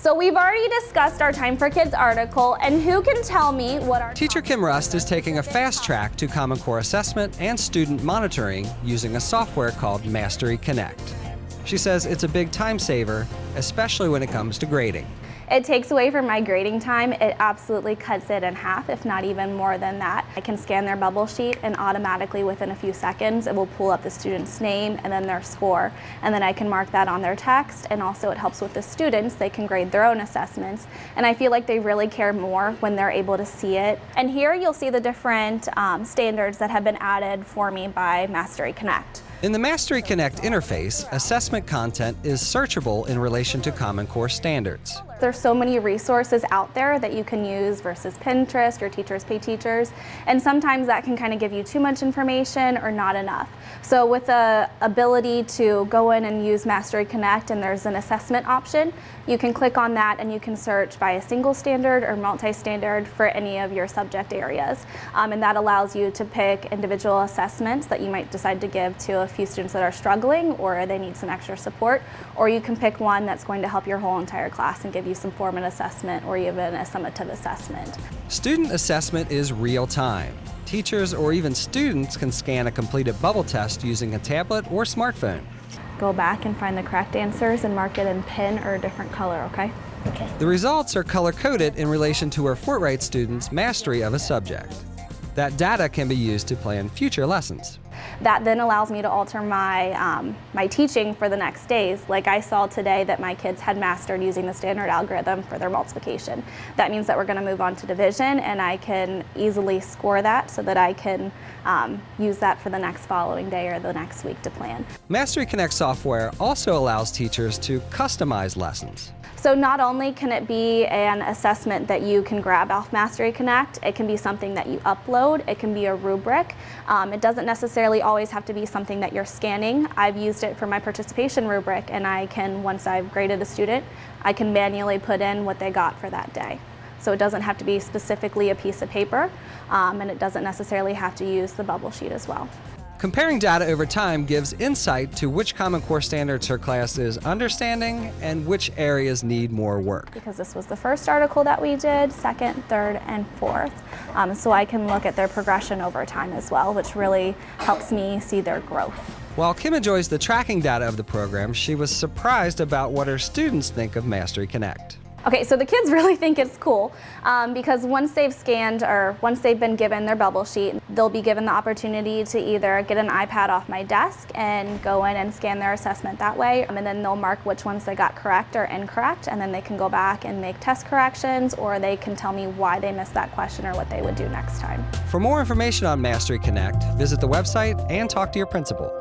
So we've already discussed our Time for Kids article, and who can tell me what our Teacher Kim Rust is taking a fast track to Common Core assessment and student monitoring using a software called MasteryConnect. She says it's a big time saver, especially when it comes to grading. It takes away from my grading time. It absolutely cuts it in half, if not even more than that. I can scan their bubble sheet and automatically within a few seconds it will pull up the student's name and then their score. And then I can mark that on their text, and also it helps with the students. They can grade their own assessments. And I feel like they really care more when they're able to see it. And here you'll see the different standards that have been added for me by MasteryConnect. In the MasteryConnect interface, assessment content is searchable in relation to Common Core standards. There's so many resources out there that you can use versus Pinterest or Teachers Pay Teachers, and sometimes that can kind of give you too much information or not enough. So with the ability to go in and use MasteryConnect and there's an assessment option, you can click on that and you can search by a single standard or multi-standard for any of your subject areas. And that allows you to pick individual assessments that you might decide to give to a few students that are struggling or they need some extra support, or you can pick one that's going to help your whole entire class and give you some formative assessment or even a summative assessment. Student assessment is real time. Teachers or even students can scan a completed bubble test using a tablet or smartphone. Go back and find the correct answers and mark it in pen or a different color, okay? Okay. The results are color-coded in relation to a Fortright student's mastery of a subject. That data can be used to plan future lessons. That then allows me to alter my, my teaching for the next days. Like I saw today that my kids had mastered using the standard algorithm for their multiplication. That means that we're going to move on to division, and I can easily score that so that I can use that for the next following day or the next week to plan. MasteryConnect software also allows teachers to customize lessons. So not only can it be an assessment that you can grab off MasteryConnect, it can be something that you upload, it can be a rubric. It doesn't necessarily always have to be something that you're scanning. I've used it for my participation rubric, and I can, once I've graded a student, I can manually put in what they got for that day. So it doesn't have to be specifically a piece of paper, and it doesn't necessarily have to use the bubble sheet as well. Comparing data over time gives insight to which Common Core standards her class is understanding and which areas need more work. Because this was the first article that we did, second, third, and fourth. So I can look at their progression over time as well, which really helps me see their growth. While Kim enjoys the tracking data of the program, she was surprised about what her students think of MasteryConnect. Okay, so the kids really think it's cool because once they've scanned or once they've been given their bubble sheet, they'll be given the opportunity to either get an iPad off my desk and go in and scan their assessment that way, and then they'll mark which ones they got correct or incorrect, and then they can go back and make test corrections, or they can tell me why they missed that question or what they would do next time. For more information on MasteryConnect, visit the website and talk to your principal.